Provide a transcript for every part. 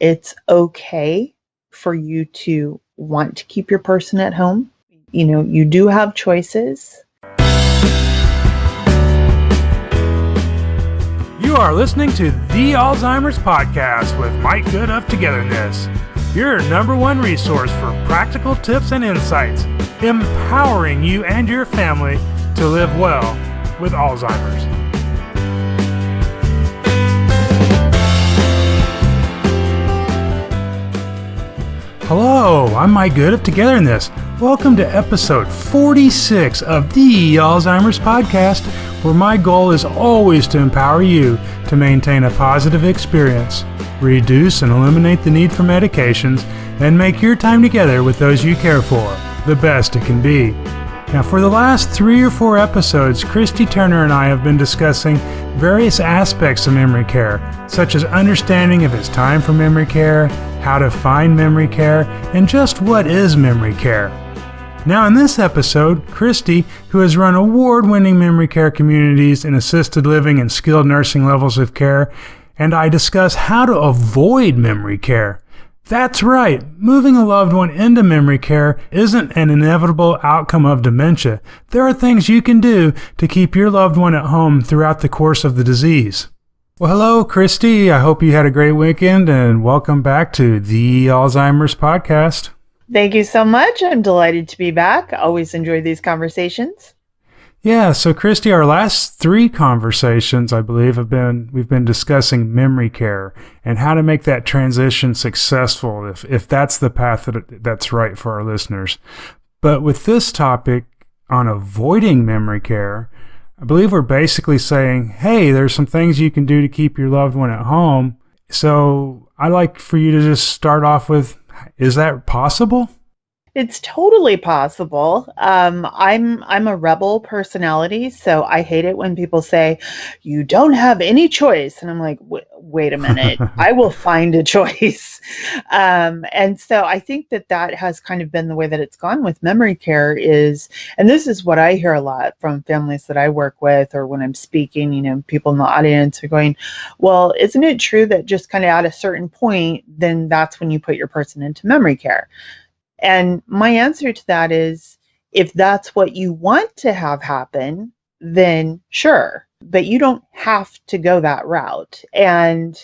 It's okay for you to want to keep your person at home. You do have choices. You are listening to The Alzheimer's Podcast with Mike Good of Togetherness, your number one resource for practical tips and insights, empowering you and your family to live well with Alzheimer's. Hello, I'm Mike Good of Togetherness. Welcome to episode 46 of The Alzheimer's Podcast, where my goal is always to empower you to maintain a positive experience, reduce and eliminate the need for medications, and make your time together with those you care for the best it can be. Now, for the last 3 or 4 episodes, Christy Turner and I have been discussing various aspects of memory care, such as understanding if it's time for memory care, how to find memory care, and just what is memory care. Now, in this episode, Christy, who has run award-winning memory care communities in assisted living and skilled nursing levels of care, and I discuss how to avoid memory care. That's right, moving a loved one into memory care isn't an inevitable outcome of dementia. There are things you can do to keep your loved one at home throughout the course of the disease. Well, hello, Christy. I hope you had a great weekend, and welcome back to The Alzheimer's Podcast. Thank you so much. I'm delighted to be back. I always enjoy these conversations. Yeah, so Christy, our last 3 conversations, I believe, we've been discussing memory care and how to make that transition successful if that's the path that's right for our listeners. But with this topic on avoiding memory care, I believe we're basically saying, hey, there's some things you can do to keep your loved one at home. So I'd like for you to just start off with, is that possible? It's totally possible. I'm a rebel personality, so I hate it when people say, you don't have any choice. And I'm like, wait a minute, I will find a choice. And so I think that has kind of been the way that it's gone with memory care is, and this is what I hear a lot from families that I work with, or when I'm speaking, people in the audience are going, well, isn't it true that just kind of at a certain point, then that's when you put your person into memory care? And my answer to that is, if that's what you want to have happen, then sure, but you don't have to go that route. And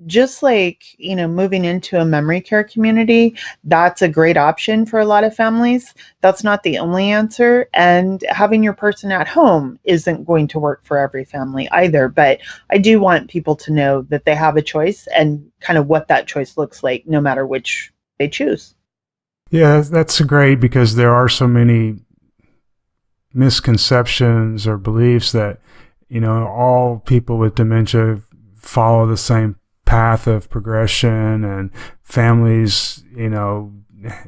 just like, moving into a memory care community, that's a great option for a lot of families. That's not the only answer. And having your person at home isn't going to work for every family either. But I do want people to know that they have a choice and kind of what that choice looks like, no matter which they choose. Yeah, that's great, because there are so many misconceptions or beliefs that, all people with dementia follow the same path of progression, and families,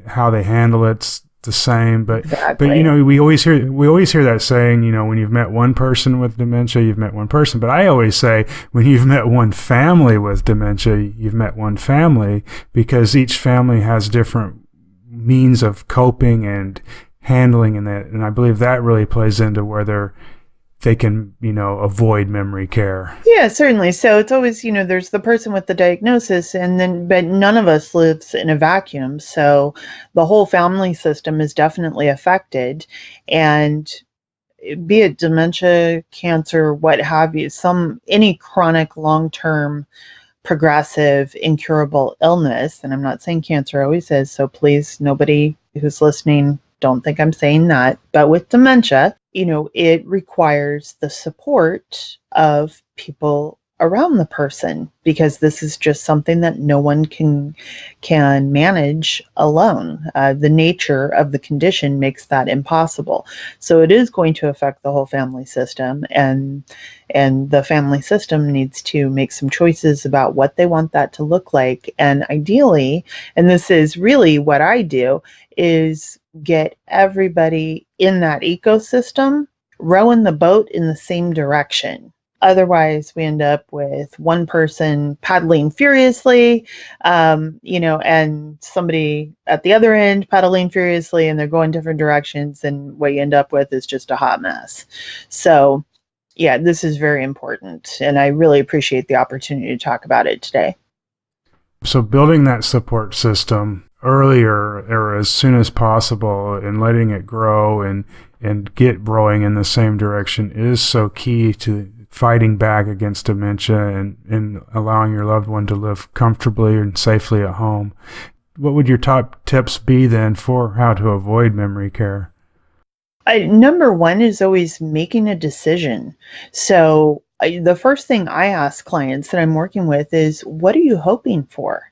how they handle it's the same. But Exactly. But we always hear that saying, when you've met one person with dementia, you've met one person. But I always say, when you've met one family with dementia, you've met one family, because each family has different means of coping and handling in that, and I believe that really plays into whether they can avoid memory care. Yeah, certainly. So it's always, there's the person with the diagnosis, but none of us lives in a vacuum. So the whole family system is definitely affected, and be it dementia, cancer, what have you, any chronic long-term progressive, incurable illness. And I'm not saying cancer always is, so please, nobody who's listening, don't think I'm saying that. But with dementia, it requires the support of people around the person, because this is just something that no one can manage alone. The nature of the condition makes that impossible. So it is going to affect the whole family system, and the family system needs to make some choices about what they want that to look like. And ideally, and this is really what I do, is get everybody in that ecosystem rowing the boat in the same direction. Otherwise, we end up with one person paddling furiously, and somebody at the other end paddling furiously, and they're going different directions. And what you end up with is just a hot mess. So, yeah, this is very important. And I really appreciate the opportunity to talk about it today. So building that support system earlier or as soon as possible and letting it grow and get growing in the same direction is so key to fighting back against dementia and allowing your loved one to live comfortably and safely at home. What would your top tips be then for how to avoid memory care? Number one is always making a decision. So the first thing I ask clients that I'm working with is, what are you hoping for?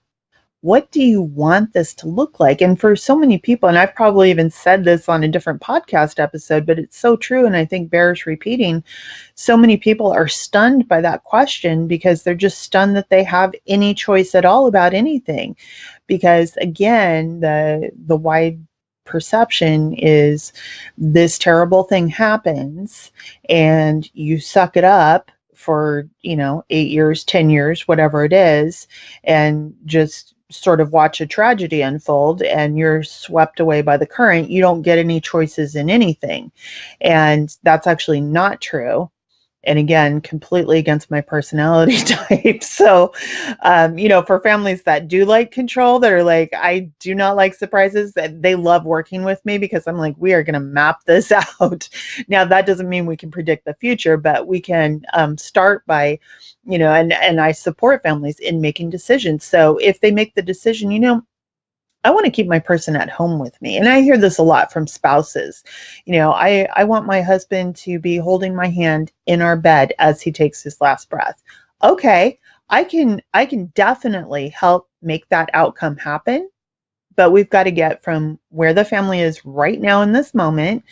What do you want this to look like? And for so many people, and I've probably even said this on a different podcast episode, but it's so true, and I think bears repeating. So many people are stunned by that question because they're just stunned that they have any choice at all about anything. Because again, the wide perception is this terrible thing happens and you suck it up for 8 years, 10 years, whatever it is, and just sort of watch a tragedy unfold, and you're swept away by the current. You don't get any choices in anything. And that's actually not true. And again, completely against my personality type. So, for families that do like control, that are like, I do not like surprises, that they love working with me because I'm like, we are going to map this out. Now, that doesn't mean we can predict the future, but we can start by, and I support families in making decisions. So if they make the decision, I want to keep my person at home with me. And I hear this a lot from spouses. I want my husband to be holding my hand in our bed as he takes his last breath. Okay, I can definitely help make that outcome happen, but we've got to get from where the family is right now in this moment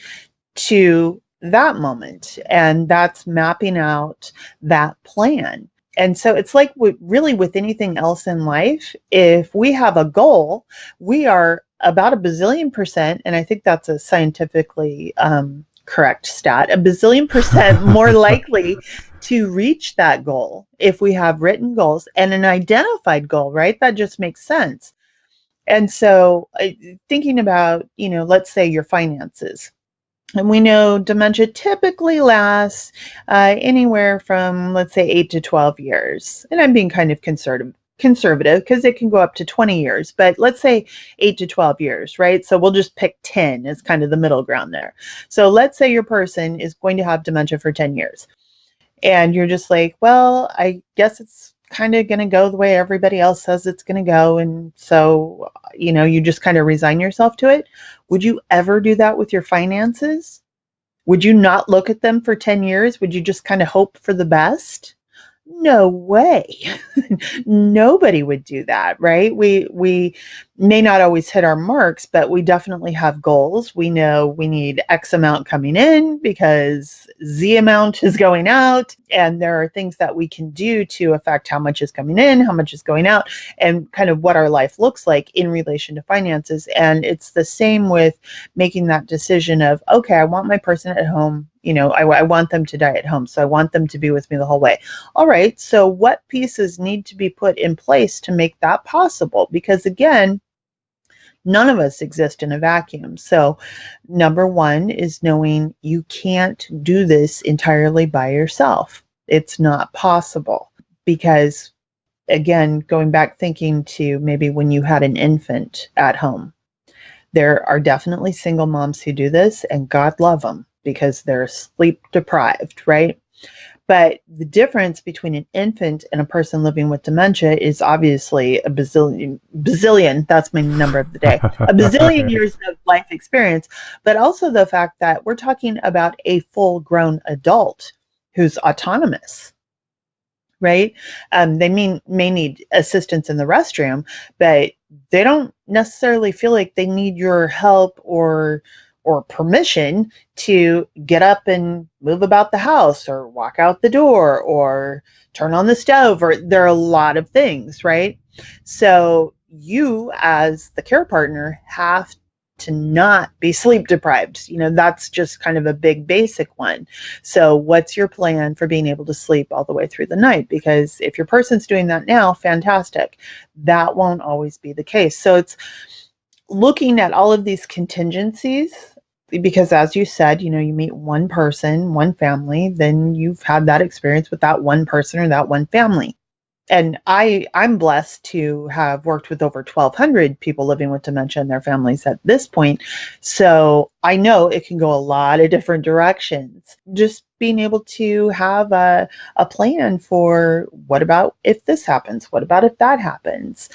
to that moment. And that's mapping out that plan. And so it's like really with anything else in life, if we have a goal, we are about a bazillion percent, and I think that's a scientifically correct stat, a bazillion percent more likely to reach that goal if we have written goals and an identified goal, right? That just makes sense. And so thinking about, let's say your finances. And we know dementia typically lasts anywhere from, let's say, 8 to 12 years. And I'm being kind of conservative because it can go up to 20 years. But let's say 8 to 12 years, right? So we'll just pick 10 as kind of the middle ground there. So let's say your person is going to have dementia for 10 years. And you're just like, well, I guess it's kind of going to go the way everybody else says it's going to go. And so, you just kind of resign yourself to it. Would you ever do that with your finances? Would you not look at them for 10 years? Would you just kind of hope for the best? No way. Nobody would do that, right? We may not always hit our marks, but we definitely have goals. We know we need X amount coming in because Z amount is going out. And there are things that we can do to affect how much is coming in, how much is going out, and kind of what our life looks like in relation to finances. And it's the same with making that decision of, okay, I want my person at home. I want them to die at home. So I want them to be with me the whole way. All right. So what pieces need to be put in place to make that possible? Because again, none of us exist in a vacuum. So number one is knowing you can't do this entirely by yourself. It's not possible because, again, going back thinking to maybe when you had an infant at home, there are definitely single moms who do this, and God love them because they're sleep deprived, right? But the difference between an infant and a person living with dementia is obviously a bazillion, that's my number of the day, a bazillion years of life experience, but also the fact that we're talking about a full-grown adult who's autonomous, right? They may need assistance in the restroom, but they don't necessarily feel like they need your help or permission to get up and move about the house or walk out the door or turn on the stove, or there are a lot of things, right? So you as the care partner have to not be sleep deprived. That's just kind of a big basic one. So what's your plan for being able to sleep all the way through the night? Because if your person's doing that now, fantastic. That won't always be the case. So it's looking at all of these contingencies, because as you said, you meet one person, one family, then you've had that experience with that one person or that one family. and I'm blessed to have worked with over 1,200 people living with dementia and their families at this point. So I know it can go a lot of different directions. Just being able to have a plan for what about if this happens? What about if that happens?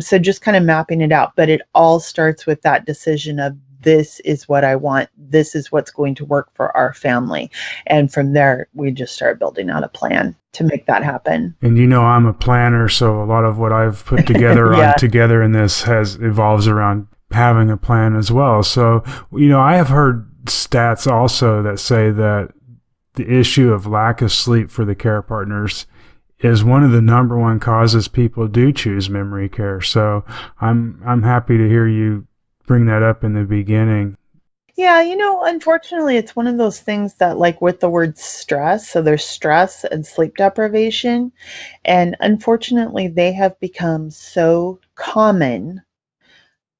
So just kind of mapping it out. But it all starts with that decision of this is what I want. This is what's going to work for our family. And from there, we just start building out a plan to make that happen. And I'm a planner, so a lot of what I've put together together in this evolves around having a plan as well. So, I have heard stats also that say that the issue of lack of sleep for the care partners is one of the number one causes people do choose memory care. So I'm happy to hear you bring that up in the beginning. Yeah, unfortunately, it's one of those things that, like with the word stress, so there's stress and sleep deprivation, and unfortunately, they have become so common,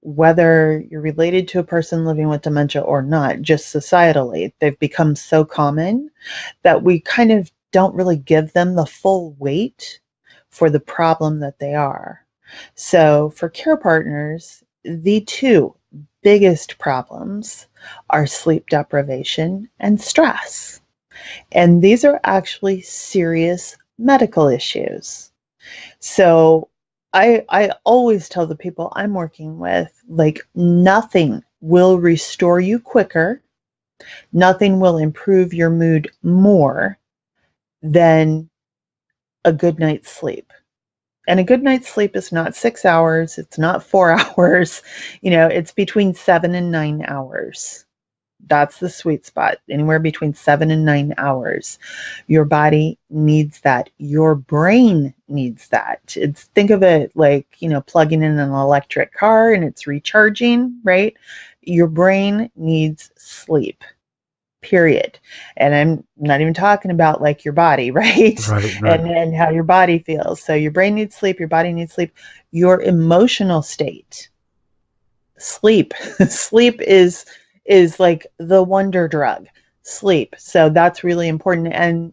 whether you're related to a person living with dementia or not, just societally, they've become so common that we kind of don't really give them the full weight for the problem that they are. So for care partners, the two biggest problems are sleep deprivation and stress. And these are actually serious medical issues. So I always tell the people I'm working with, like, nothing will restore you quicker, nothing will improve your mood more than a good night's sleep. And a good night's sleep is not 6 hours. It's not 4 hours. It's between 7 and 9 hours. That's the sweet spot, anywhere between 7 and 9 hours. Your body needs that. Your brain needs that. Think of it like, plugging in an electric car and it's recharging, right? Your brain needs sleep. Period. And I'm not even talking about like your body, right? Right. And how your body feels. So your brain needs sleep, your body needs sleep. Your emotional state, sleep. Sleep is like the wonder drug, sleep. So that's really important.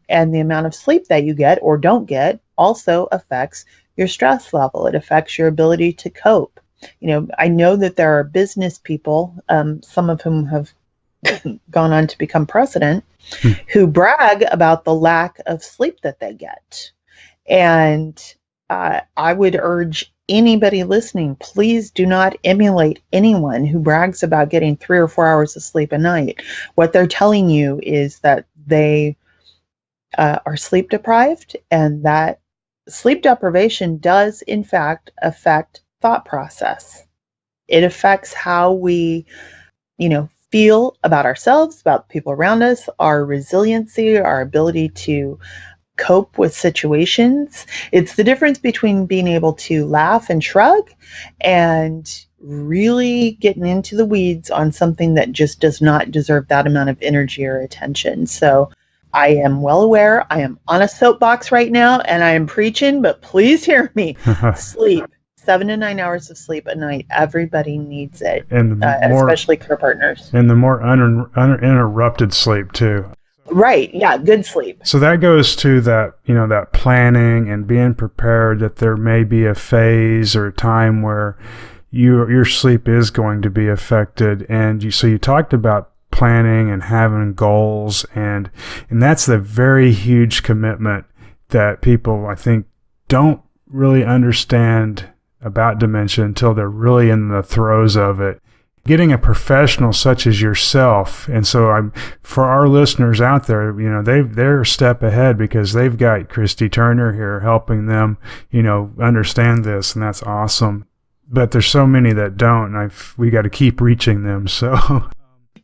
And the amount of sleep that you get or don't get also affects your stress level. It affects your ability to cope. I know that there are business people, some of whom have gone on to become president, who brag about the lack of sleep that they get. And I would urge anybody listening, please do not emulate anyone who brags about getting 3 or 4 hours of sleep a night. What they're telling you is that they are sleep deprived, and that sleep deprivation does in fact affect thought process. It affects how we, feel about ourselves, about people around us, our resiliency, our ability to cope with situations. It's the difference between being able to laugh and shrug and really getting into the weeds on something that just does not deserve that amount of energy or attention. So I am well aware. I am on a soapbox right now and I am preaching, but please hear me. Sleep. 7 to 9 hours of sleep a night. Everybody needs it, and especially care partners. And the more uninterrupted sleep too. Right. Yeah. Good sleep. So that goes to that, that planning and being prepared that there may be a phase or a time where your sleep is going to be affected. And so you talked about planning and having goals, and that's the very huge commitment that people, I think, don't really understand about dementia until they're really in the throes of it. Getting a professional such as yourself, and so for our listeners out there, they're a step ahead because they've got Christy Turner here helping them, understand this, and that's awesome. But there's so many that don't, and we got to keep reaching them. So.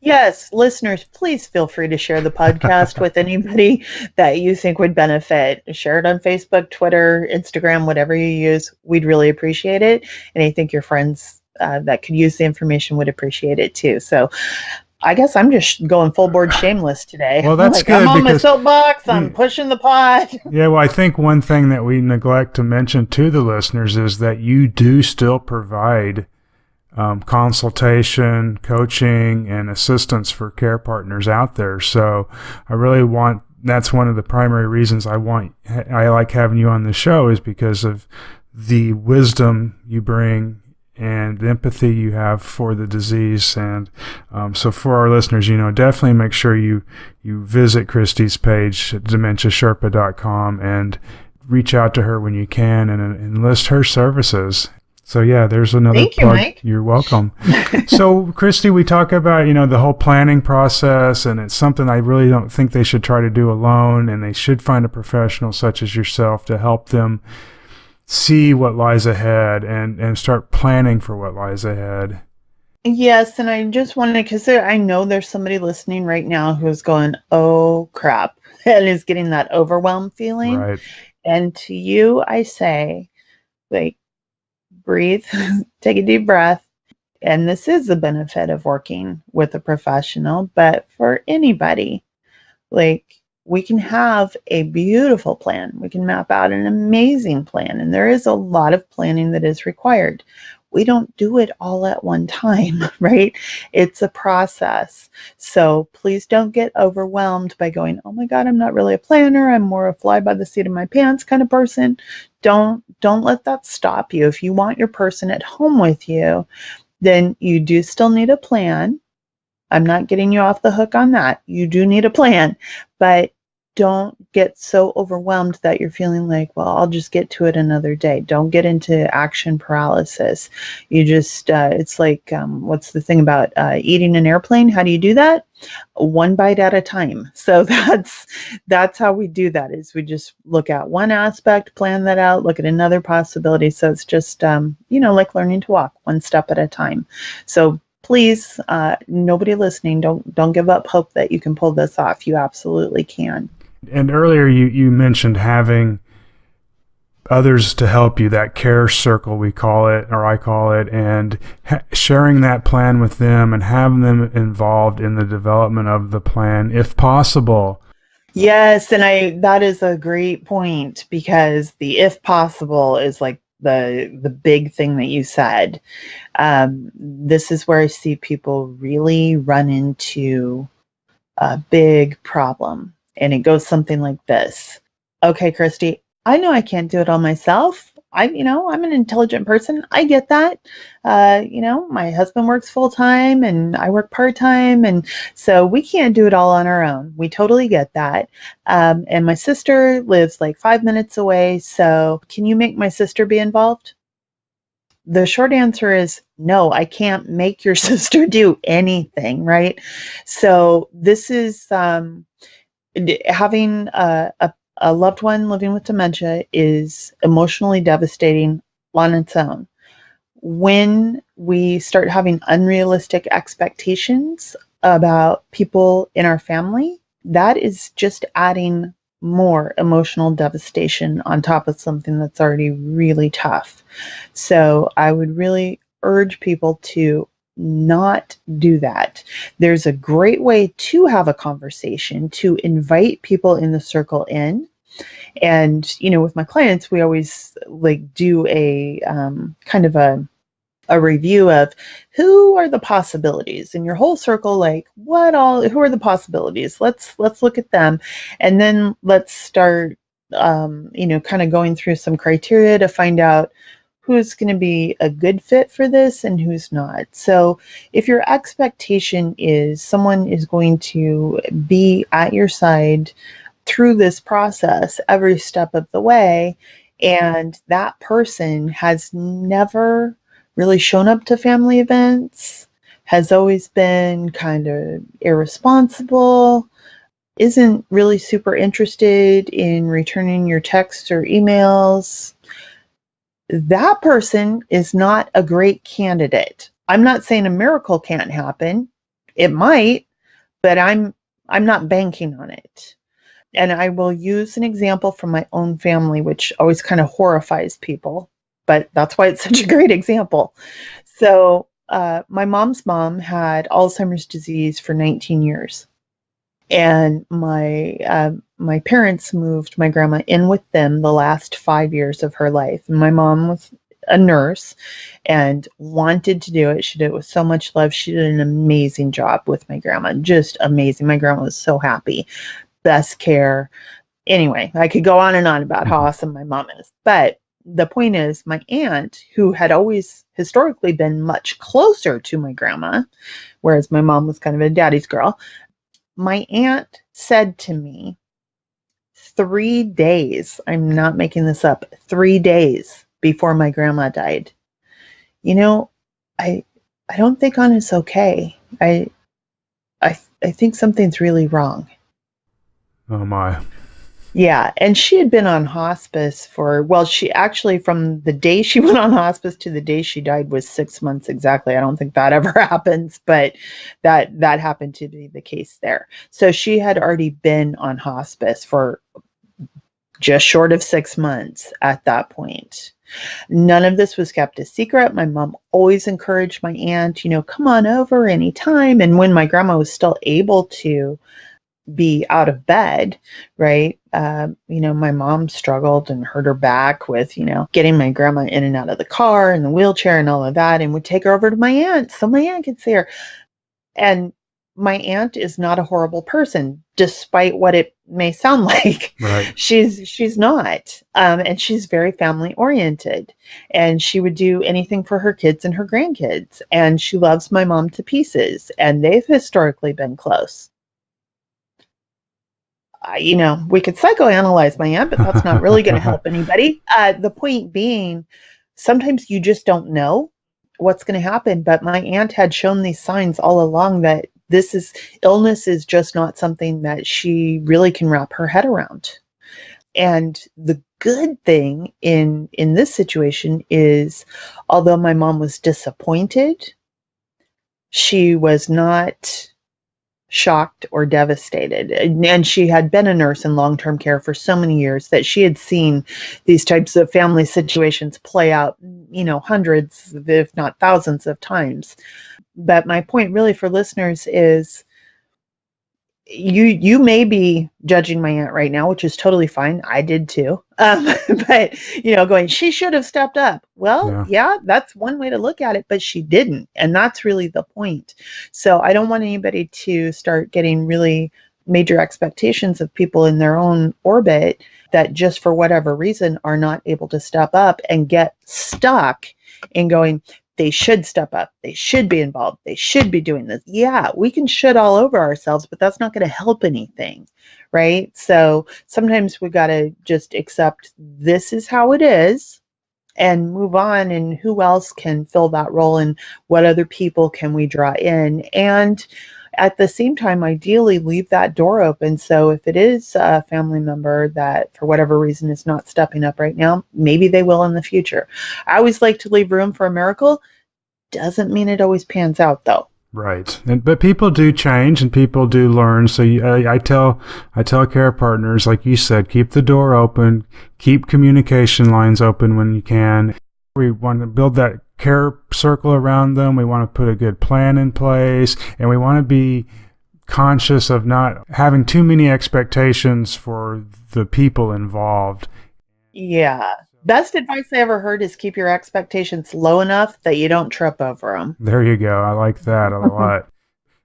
Yes, listeners, please feel free to share the podcast with anybody that you think would benefit. Share it on Facebook, Twitter, Instagram, whatever you use. We'd really appreciate it. And I think your friends that could use the information would appreciate it too. So I guess I'm just going full board shameless today. Well, that's good. I'm on my soapbox. I'm pushing the pod. Yeah, well, I think one thing that we neglect to mention to the listeners is that you do still provide consultation, coaching, and assistance for care partners out there. So I really want that's one of the primary reasons I like having you on the show, is because of the wisdom you bring and the empathy you have for the disease. And so for our listeners, definitely make sure you visit Christy's page at dementiasherpa.com and reach out to her when you can and enlist her services. So yeah, there's another Thank plug. You, Mike. You're welcome. So Christy, we talk about, the whole planning process, and it's something I really don't think they should try to do alone, and they should find a professional such as yourself to help them see what lies ahead and start planning for what lies ahead. Yes, and I just wanted, because I know there's somebody listening right now who's going, oh crap, and is getting that overwhelmed feeling. Right. And to you, I say, like, breathe, take a deep breath. And this is the benefit of working with a professional, but for anybody, like, we can have a beautiful plan. We can map out an amazing plan. And there is a lot of planning that is required. We don't do it all at one time, right? It's a process. So please don't get overwhelmed by going, oh my God, I'm not really a planner. I'm more a fly by the seat of my pants kind of person. Don't let that stop you. If you want your person at home with you, then you do still need a plan. I'm not getting you off the hook on that. You do need a plan, but don't get so overwhelmed that you're feeling like, well, I'll just get to it another day. Don't get into action paralysis. You just, it's like, what's the thing about eating an airplane? How do you do that? One bite at a time. So that's how we do that, is we just look at one aspect, plan that out, look at another possibility. So it's just, like learning to walk one step at a time. So please, nobody listening, don't give up hope that you can pull this off. You absolutely can. And earlier you mentioned having others to help you, that care circle we call it, or I call it, and sharing that plan with them and having them involved in the development of the plan if possible. Yes, and that is a great point, because the if possible is like the big thing that you said. This is where I see people really run into a big problem. And it goes something like this. Okay, Christy, I know I can't do it all myself. I'm an intelligent person. I get that. My husband works full time and I work part time. And so we can't do it all on our own. We totally get that. And my sister lives like 5 minutes away. So can you make my sister be involved? The short answer is no, I can't make your sister do anything, right? So this is, having a loved one living with dementia is emotionally devastating on its own. When we start having unrealistic expectations about people in our family, that is just adding more emotional devastation on top of something that's already really tough. So I would really urge people to not do that. There's a great way to have a conversation, to invite people in the circle in. And, with my clients, we always do a kind of a review of who are the possibilities in your whole circle, who are the possibilities? Let's look at them. And then let's start, kind of going through some criteria to find out who's going to be a good fit for this and who's not. So if your expectation is someone is going to be at your side through this process every step of the way, and that person has never really shown up to family events, has always been kind of irresponsible, isn't really super interested in returning your texts or emails, that person is not a great candidate. I'm not saying a miracle can't happen. It might, but I'm not banking on it. And I will use an example from my own family, which always kind of horrifies people, but that's why it's such a great example. So my mom's mom had Alzheimer's disease for 19 years. And my parents moved my grandma in with them the last 5 years of her life. And my mom was a nurse and wanted to do it. She did it with so much love. She did an amazing job with my grandma, just amazing. My grandma was so happy. best care. Anyway, I could go on and on about how awesome my mom is. But the point is, my aunt, who had always historically been much closer to my grandma, whereas my mom was kind of a daddy's girl, my aunt said to me 3 days, I'm not making this up, 3 days before my grandma died, I don't think Anna's okay. I think something's really wrong. Oh my. Yeah, and she had been on hospice she actually, from the day she went on hospice to the day she died was 6 months exactly. I don't think that ever happens, but that happened to be the case there. So she had already been on hospice for just short of 6 months at that point. None of this was kept a secret. My mom always encouraged my aunt, come on over anytime. And when my grandma was still able to be out of bed, right? My mom struggled and hurt her back with, getting my grandma in and out of the car and the wheelchair and all of that, and would take her over to my aunt so my aunt could see her. And my aunt is not a horrible person, despite what it may sound like. Right. She's not. And she's very family oriented, and she would do anything for her kids and her grandkids. And she loves my mom to pieces, and they've historically been close. We could psychoanalyze my aunt, but that's not really going to help anybody. The point being, sometimes you just don't know what's going to happen. But my aunt had shown these signs all along that illness is just not something that she really can wrap her head around. And the good thing in this situation is, although my mom was disappointed, she was not shocked or devastated. And she had been a nurse in long-term care for so many years that she had seen these types of family situations play out, hundreds, if not thousands of times. But my point really for listeners is, you may be judging my aunt right now, which is totally fine. I did too. But, going, she should have stepped up. Well, yeah, that's one way to look at it, but she didn't. And that's really the point. So I don't want anybody to start getting really major expectations of people in their own orbit that just for whatever reason are not able to step up and get stuck in going, they should step up. They should be involved. They should be doing this. Yeah, we can shit all over ourselves, but that's not going to help anything, right? So sometimes we got to just accept this is how it is and move on. And who else can fill that role, and what other people can we draw in? And at the same time, ideally leave that door open. So if it is a family member that for whatever reason is not stepping up right now, maybe they will in the future. I always like to leave room for a miracle. Doesn't mean it always pans out though. Right. But people do change and people do learn. So I tell care partners, like you said, keep the door open, keep communication lines open when you can. We want to build that care circle around them. We want to put a good plan in place, and we want to be conscious of not having too many expectations for the people involved. Yeah. Best advice I ever heard is keep your expectations low enough that you don't trip over them. There you go. I like that a lot.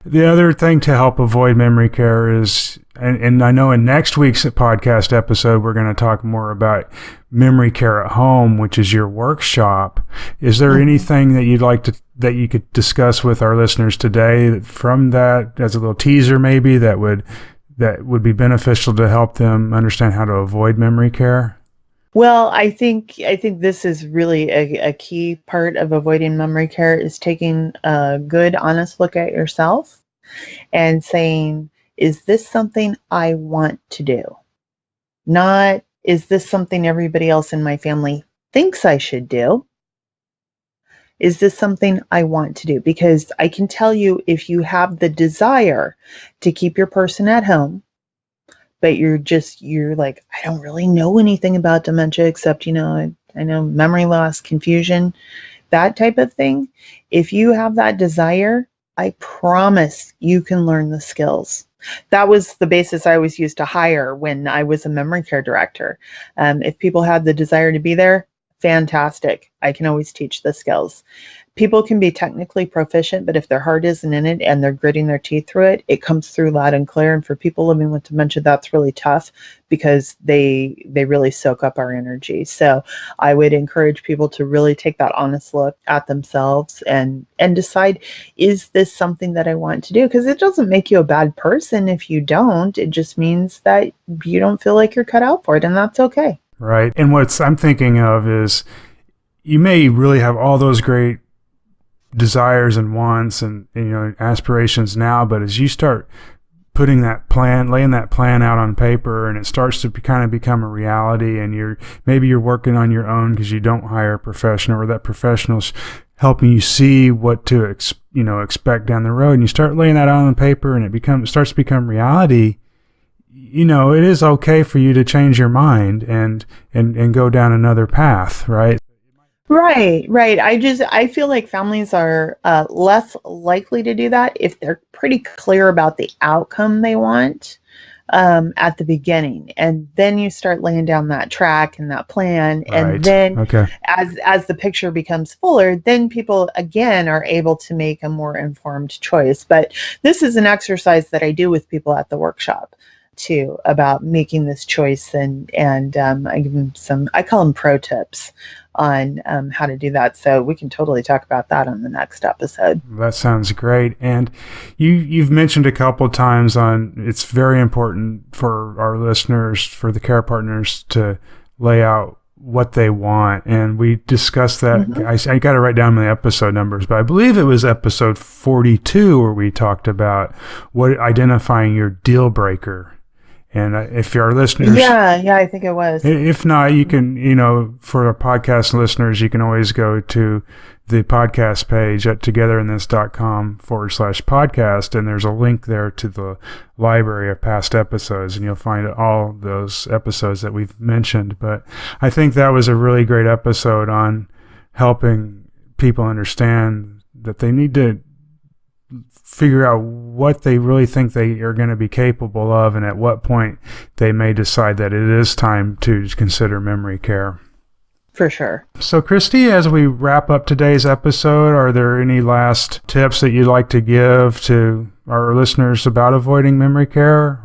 The other thing to help avoid memory care is, and I know in next week's podcast episode, we're going to talk more about memory care at home, which is your workshop. Is there anything that you'd like that you could discuss with our listeners today from that, as a little teaser maybe, that would be beneficial to help them understand how to avoid memory care? Well, I think this is really a key part of avoiding memory care, is taking a good, honest look at yourself and saying, is this something I want to do? Not, is this something everybody else in my family thinks I should do? Is this something I want to do? Because I can tell you, if you have the desire to keep your person at home, but you're like, I don't really know anything about dementia except, I know memory loss, confusion, that type of thing. If you have that desire, I promise you can learn the skills. That was the basis I always used to hire when I was a memory care director. If people had the desire to be there, fantastic. I can always teach the skills. People can be technically proficient, but if their heart isn't in it and they're gritting their teeth through it, it comes through loud and clear. And for people living with dementia, that's really tough because they really soak up our energy. So I would encourage people to really take that honest look at themselves and decide, is this something that I want to do? Because it doesn't make you a bad person if you don't. It just means that you don't feel like you're cut out for it, and that's okay. Right. And what I'm thinking of is you may really have all those great desires and wants and aspirations now, but as you start laying that plan out on paper, and it starts to kind of become a reality, and maybe you're working on your own because you don't hire a professional, or that professional's helping you see what to expect down the road, and you start laying that out on paper, and it starts to become reality. It is okay for you to change your mind and go down another path, right? Right. I feel like families are less likely to do that if they're pretty clear about the outcome they want at the beginning. And then you start laying down that track and that plan. Right. And then okay. as the picture becomes fuller, then people, again, are able to make a more informed choice. But this is an exercise that I do with people at the workshop too, about making this choice, and I give them I call them pro tips on how to do that. So we can totally talk about that on the next episode. That sounds great. And you've mentioned a couple of times it's very important for our listeners, for the care partners, to lay out what they want. And we discussed that. Mm-hmm. I got to write down the episode numbers, but I believe it was episode 42 where we talked about identifying your deal breaker. And if our listeners... Yeah, I think it was. If not, you can, for our podcast listeners, you can always go to the podcast page at togetherinthis.com/podcast, and there's a link there to the library of past episodes, and you'll find all those episodes that we've mentioned. But I think that was a really great episode on helping people understand that they need to figure out what they really think they are going to be capable of, and at what point they may decide that it is time to consider memory care. For sure. So, Christy, as we wrap up today's episode, are there any last tips that you'd like to give to our listeners about avoiding memory care?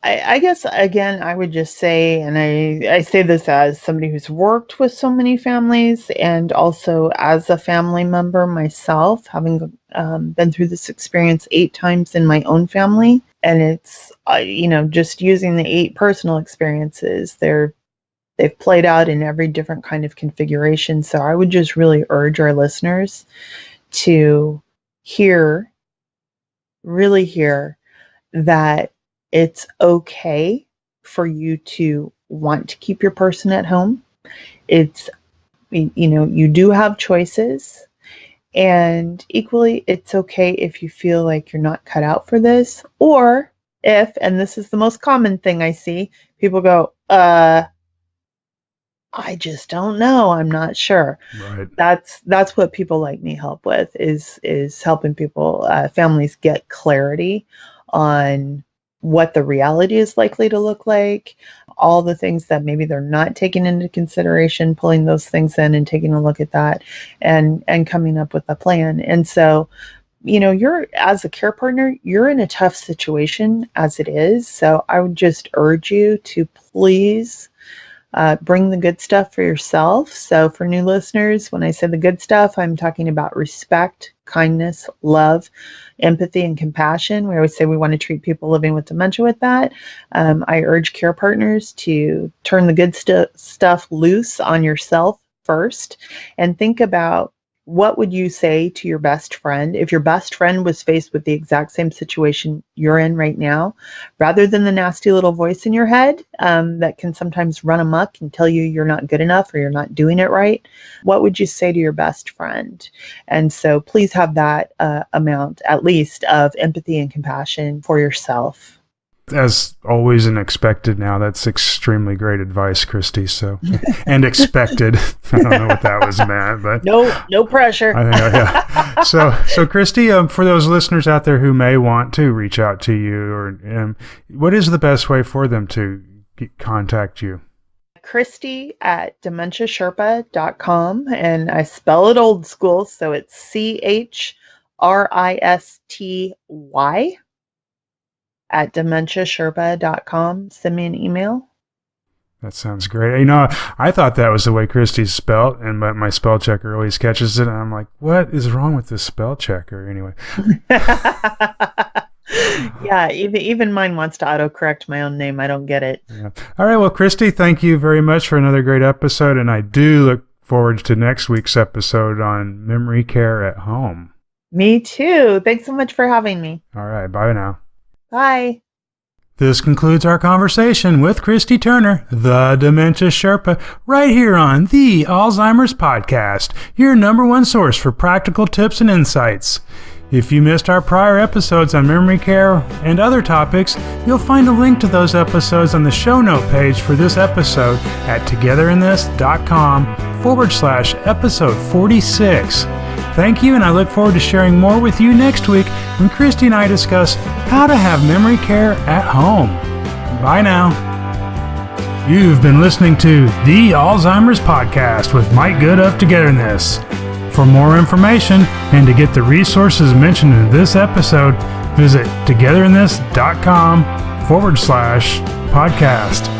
I guess, again, I would just say, and I say this as somebody who's worked with so many families, and also as a family member myself, having been through this experience 8 times in my own family. And it's, just using the 8 personal experiences, they've played out in every different kind of configuration. So I would just really urge our listeners to really hear that it's okay for you to want to keep your person at home. It's, you do have choices, and equally, it's okay if you feel like you're not cut out for this, or if, and this is the most common thing I see, people go, I just don't know. I'm not sure. Right. That's what people like me help with, is helping people, families, get clarity on what the reality is likely to look like, all the things that maybe they're not taking into consideration, pulling those things in and taking a look at that, and coming up with a plan. And so, you're, as a care partner, you're in a tough situation as it is. So I would just urge you to please bring the good stuff for yourself. So for new listeners, when I say the good stuff, I'm talking about respect, kindness, love, empathy, and compassion. We always say we want to treat people living with dementia with that. I urge care partners to turn the good stuff loose on yourself first, and think about, what would you say to your best friend if your best friend was faced with the exact same situation you're in right now, rather than the nasty little voice in your head that can sometimes run amok and tell you you're not good enough or you're not doing it right? What would you say to your best friend? And so please have that amount, at least, of empathy and compassion for yourself. As always and expected now. That's extremely great advice, Christy. So, and expected. I don't know what that was meant, but no pressure. I think, yeah. So Christy, for those listeners out there who may want to reach out to you, or what is the best way for them to contact you? Christy at dementiasherpa.com, and I spell it old school, so it's CHRISTY at dementiasherpa.com. Send me an email. That sounds great. I thought that was the way Christy's spelled, and my spell checker always catches it, and I'm like, what is wrong with this spell checker? Anyway. Yeah, even mine wants to autocorrect my own name. I don't get it. Yeah. All right, well, Christy, thank you very much for another great episode, and I do look forward to next week's episode on memory care at home. Me too. Thanks so much for having me. All right, bye now. Bye. This concludes our conversation with Christy Turner, the Dementia Sherpa, right here on the Alzheimer's Podcast, your number one source for practical tips and insights. If you missed our prior episodes on memory care and other topics, you'll find a link to those episodes on the show note page for this episode at togetherinthis.com/episode 46. Thank you, and I look forward to sharing more with you next week when Christy and I discuss how to have memory care at home. Bye now. You've been listening to the Alzheimer's Podcast with Mike Good of Togetherness. For more information and to get the resources mentioned in this episode, visit togetherinthis.com/podcast.